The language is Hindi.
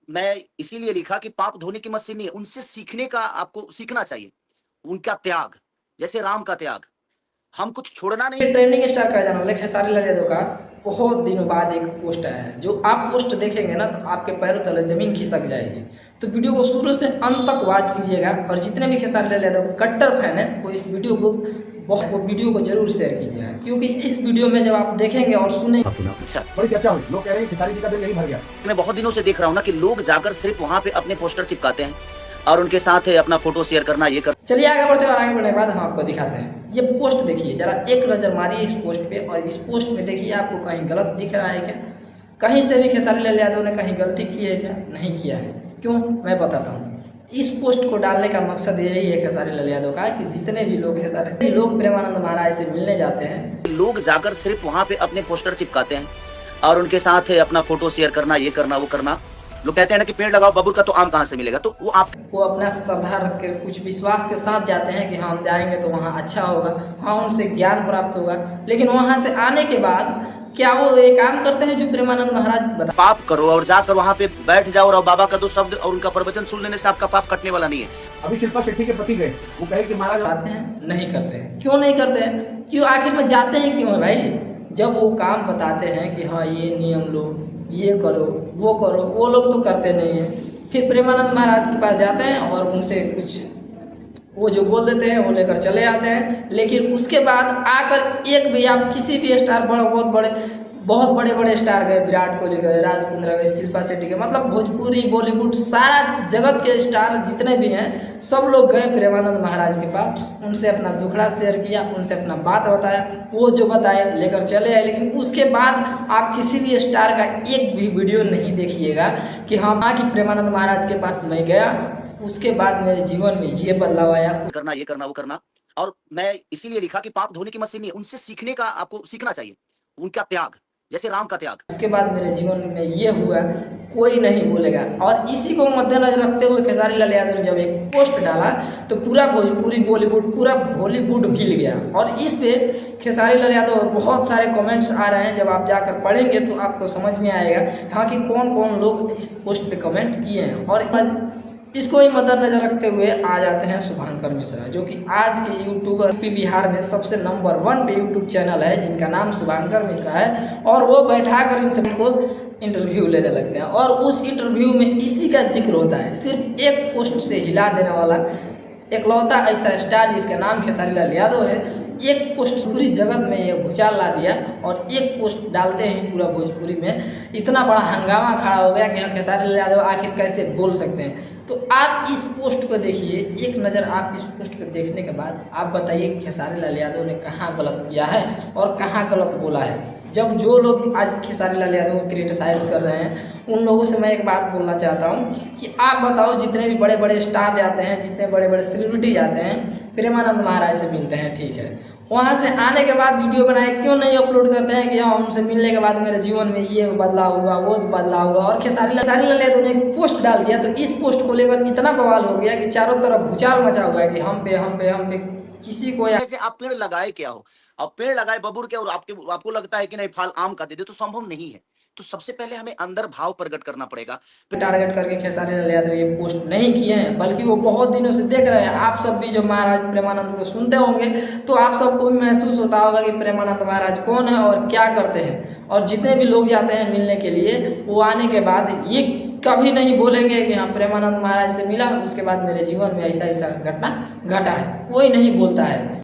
मैं इसीलिए लिखा कि पाप धोने की मशीन नहीं है, उनसे सीखने का आपको सीखना चाहिए। उनका त्याग, जैसे राम का त्याग, हम कुछ छोड़ना नहीं। ये ट्रेंडिंग स्टार का जाना वाला खेसारी लाल यादव का बहुत दिनों बाद एक पोस्ट आया है। जो आप पोस्ट देखेंगे ना तो आपके पैरों तले जमीन खिसक जाएगी। तो वीडियो को शुरू से अंत तक वॉच कीजिएगा और जितने भी खेसारी लाल यादव कट्टर फैन है वो इस वीडियो को वो वीडियो को जरूर शेयर कीजिएगा, क्योंकि इस वीडियो में जब आप देखेंगे और सुनेंगे। अच्छा, बड़ी चर्चा हुई, लोग कह रहे हैं खिसारी जी का दिल यही भर गया। मैं बहुत दिनों से देख रहा हूँ ना कि लोग जाकर सिर्फ वहां पे अपने पोस्टर चिपकाते हैं और उनके साथ अपना फोटो शेयर करना, ये कर। चलिए आगे बढ़ते हैं और आगे बढ़ने के बाद हम आपको दिखाते हैं। ये पोस्ट देखिए जरा, एक नज़र मारिए इस पोस्ट पे और इस पोस्ट में देखिए आपको कहीं गलत दिख रहा है क्या? कहीं से भी खेसारी लाल यादव ने कहीं गलती की है क्या? नहीं किया है। क्यों? मैं बताता हूँ। इस पोस्ट को डालने का मकसद यही है खेसारी लाल यादव का कि जितने भी लोग प्रेमानंद महाराज से मिलने जाते हैं, लोग जाकर सिर्फ वहां पे अपने पोस्टर चिपकाते हैं और उनके साथ अपना फोटो शेयर करना, ये करना वो करना। लोग कहते हैं ना कि पेड़ लगाओ बबूल का, तो आम कहाँ से मिलेगा? तो वो अपना श्रद्धा रख के कुछ विश्वास के साथ जाते हैं कि हाँ हम जाएंगे तो वहाँ अच्छा होगा, हाँ उनसे ज्ञान प्राप्त होगा। लेकिन वहाँ से आने के बाद क्या वो ये काम करते हैं जो प्रेमानंद महाराज बता? पाप करो और जाकर वहां पे बैठ जाओ और बाबा का दो शब्द और उनका प्रवचन सुन लेने से आपका पाप कटने वाला नहीं है। अभी शिल्पा शेट्टी के पति गए, वो कहे कि महाराज बताते हैं नहीं करते हैं। क्यों नहीं करते हैं? क्यों आखिर में जाते हैं क्यों है भाई? जब वो काम बताते हैं कि हाँ ये नियम लो, ये करो, वो करो, वो लोग तो करते नहीं हैं। फिर प्रेमानंद महाराज के पास जाते हैं और उनसे कुछ वो जो बोल देते हैं वो लेकर चले आते हैं। लेकिन उसके बाद आकर एक भी आप किसी भी स्टार बहुत बड़े स्टार गए, विराट कोहली गए, राज कुंद्रा गए, शिल्पा शेट्टी गए, मतलब भोजपुरी बॉलीवुड सारा जगत के स्टार जितने भी हैं सब लोग गए प्रेमानंद महाराज के पास। उनसे अपना दुखड़ा शेयर किया, उनसे अपना बात बताया, वो जो बताए लेकर चले आए। लेकिन उसके बाद आप किसी भी स्टार का एक भी वीडियो नहीं देखिएगा कि हाँ कि प्रेमानंद महाराज के पास मैं गया, उसके बाद मेरे जीवन में ये बदलाव आया, करना, ये करना वो करना। और मैं इसीलिए लिखा कि पाप धोने की मशीन नहीं है, उनसे सीखने का आपको सीखना चाहिए। उनका त्याग, जैसे राम का त्याग। उसके बाद मेरे जीवन में ये हुआ, कोई नहीं बोलेगा। और इसी को मद्देनजर रखते हुए खेसारी लाल यादव ने जब एक पोस्ट डाला तो पूरा भोजपुरी बॉलीवुड पूरा बॉलीवुड हिल गया। और इस पे खेसारी लाल यादव बहुत सारे कमेंट्स आ रहे हैं। जब आप जाकर पढ़ेंगे तो आपको समझ में आएगा हाँ कि कौन कौन लोग इस पोस्ट पे कमेंट किए हैं। और इसको ही मद्देनजर रखते हुए आ जाते हैं शुभांकर मिश्रा, जो कि आज के यूट्यूबर बिहार में सबसे नंबर 1 पे यूट्यूब चैनल है जिनका नाम शुभांकर मिश्रा है। और वो बैठा कर इन सबको इंटरव्यू लेने लगते हैं और उस इंटरव्यू में इसी का जिक्र होता है। सिर्फ एक पोस्ट से हिला देने वाला एकलौता ऐसा स्टार जिसका नाम खेसारी लाल यादव है, एक पोस्ट पूरी जगत में ये भूचाल ला दिया। और एक पोस्ट डालते ही पूरा भोजपुरी में इतना बड़ा हंगामा खड़ा हो गया कि हाँ खेसारी लाल यादव आखिर कैसे बोल सकते हैं। तो आप इस पोस्ट को देखिए, एक नज़र आप इस पोस्ट को देखने के बाद आप बताइए कि खेसारी लाल यादव ने कहाँ गलत किया है और कहाँ गलत बोला है। जब जो लोग आज खेसारी लाल यादव को क्रिटिसाइज कर रहे हैं उन लोगों से मैं एक बात बोलना चाहता हूँ कि आप बताओ, जितने भी बड़े बड़े स्टार जाते हैं, जितने बड़े बड़े सेलिब्रिटी जाते हैं, प्रेमानंद महाराज से मिलते हैं, ठीक है, वहाँ से आने के बाद वीडियो बनाए क्यों नहीं अपलोड करते हैं कि हाँ उनसे मिलने के बाद मेरे जीवन में ये बदलाव हुआ, वो बदलाव हुआ। और खेसारी लाल यादव ने एक पोस्ट डाल दिया तो इस पोस्ट को लेकर इतना बवाल हो गया कि चारों तरफ भूचाल मचा हुआ है कि हम पे किसी को जैसे आप पेड़ लगाए क्या हो, अब पेड़ लगाए बबूल के और आपको लगता है कि नहीं फल आम का दे दे, तो संभव नहीं है। तो सबसे पहले हमें अंदर भाव प्रकट करना पड़ेगा। टारगेट करके खेसारी लाल यादव ये पोस्ट नहीं किए हैं, बल्कि वो बहुत दिनों से देख रहे हैं। आप सब भी जो महाराज प्रेमानंद को सुनते होंगे तो आप सबको भी महसूस होता होगा कि प्रेमानंद महाराज कौन है और क्या करते हैं। और जितने भी लोग जाते हैं मिलने के लिए, वो आने के बाद ये कभी नहीं बोलेंगे कि हाँ प्रेमानंद महाराज से मिला, उसके बाद मेरे जीवन में ऐसा ऐसा घटना घटा है, कोई नहीं बोलता है।